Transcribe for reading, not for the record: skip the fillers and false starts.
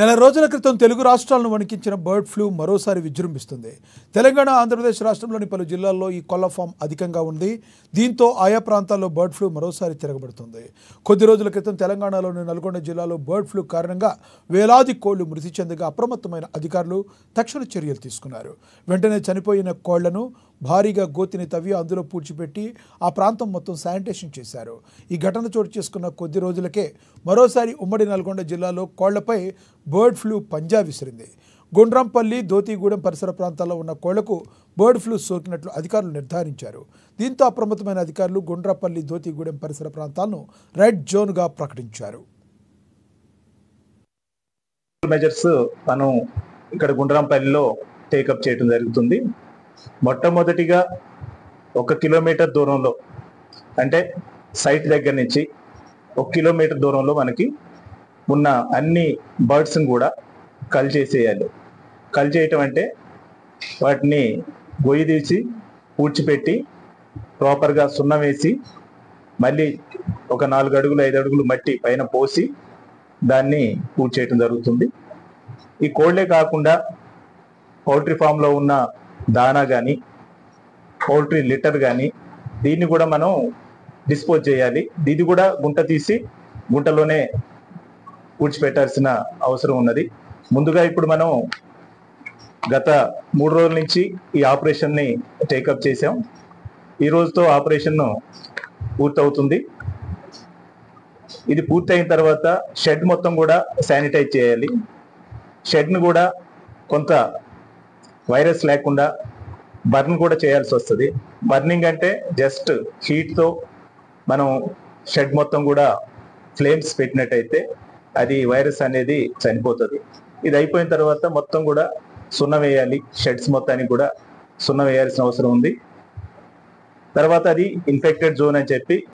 నెల రోజుల క్రితం తెలుగు రాష్ట్రాలను వణికించిన బర్డ్ ఫ్లూ మరోసారి విజృంభిస్తుంది. తెలంగాణ, ఆంధ్రప్రదేశ్ రాష్ట్రంలోని పలు జిల్లాల్లో ఈ కోళ్ల ఫామ్ అధికంగా ఉంది. దీంతో ఆయా ప్రాంతాల్లో బర్డ్ ఫ్లూ మరోసారి తిరగబడుతుంది. కొద్ది రోజుల క్రితం తెలంగాణలోని నల్గొండ జిల్లాలో బర్డ్ ఫ్లూ కారణంగా వేలాది కోళ్లు మృతి చెందగా అప్రమత్తమైన అధికారులు తక్షణ చర్యలు తీసుకున్నారు. వెంటనే చనిపోయిన కోళ్లను భారీగా గోతిని తవ్వి అందులో పూడ్చిపెట్టి ఆ ప్రాంతం మొత్తం శానిటేషన్ చేశారు. ఈ ఘటన చోటు చేసుకున్న కొద్ది రోజులకే మరోసారి ఉమ్మడి నల్గొండ జిల్లాలో కోళ్లపై బర్డ్ ఫ్లూ పంజా విసిరింది. గుండ్రంపల్లి, దోతిగూడెం పరిసర ప్రాంతాల్లో ఉన్న కోళ్లకు బర్డ్ ఫ్లూ సోకినట్లు అధికారులు నిర్ధారించారు. దీంతో అప్రమత్తమైన అధికారులు గుండ్రంపల్లి, దోతిగూడెం పరిసర ప్రాంతాలను రెడ్ జోన్గా ప్రకటించారు. మెజర్స్ మనం ఇక్కడ గుండ్రంపల్లిలో టేకప్ చేయడం జరుగుతుంది. మొట్టమొదటిగా 1 కిలోమీటర్ దూరంలో, అంటే సైట్ దగ్గర నుంచి 1 కిలోమీటర్ దూరంలో మనకి ఉన్న అన్ని బర్డ్స్ని కూడా కల్ చేసేయాలి. కల్ చేయటం అంటే వాటిని గొయ్యి తీసి పూడ్చిపెట్టి ప్రాపర్గా సున్నం వేసి మళ్ళీ ఒక 4 అడుగులు 5 అడుగులు మట్టి పైన పోసి దాన్ని పూడ్చి చేయటం జరుగుతుంది. ఈ కోళ్లే కాకుండా పౌల్ట్రీ ఫామ్లో ఉన్న దానా కానీ, పౌల్ట్రీ లిటర్ కానీ, దీన్ని కూడా మనం డిస్పోజ్ చేయాలి. ఇది కూడా గుంట తీసి గుంటలోనే పూడ్చిపెట్టాల్సిన అవసరం ఉన్నది. ముందుగా ఇప్పుడు మనం గత 3 రోజుల నుంచి ఈ ఆపరేషన్ని టేకప్ చేసాం. ఈ రోజుతో ఆపరేషన్ పూర్తవుతుంది. ఇది పూర్తయిన తర్వాత షెడ్ మొత్తం కూడా శానిటైజ్ చేయాలి. షెడ్ను కూడా కొంత వైరస్ లేకుండా బర్న్ కూడా చేయాల్సి వస్తుంది. బర్నింగ్ అంటే జస్ట్ హీట్తో మనం షెడ్ మొత్తం కూడా ఫ్లేమ్స్ పెట్టినట్టయితే అది వైరస్ అనేది చనిపోతుంది. ఇది అయిపోయిన తర్వాత మొత్తం కూడా సున్నం వేయాలి. షెడ్స్ మొత్తానికి కూడా సున్నం వేయాల్సిన అవసరం ఉంది. తర్వాత అది ఇన్ఫెక్టెడ్ జోన్ అని చెప్పి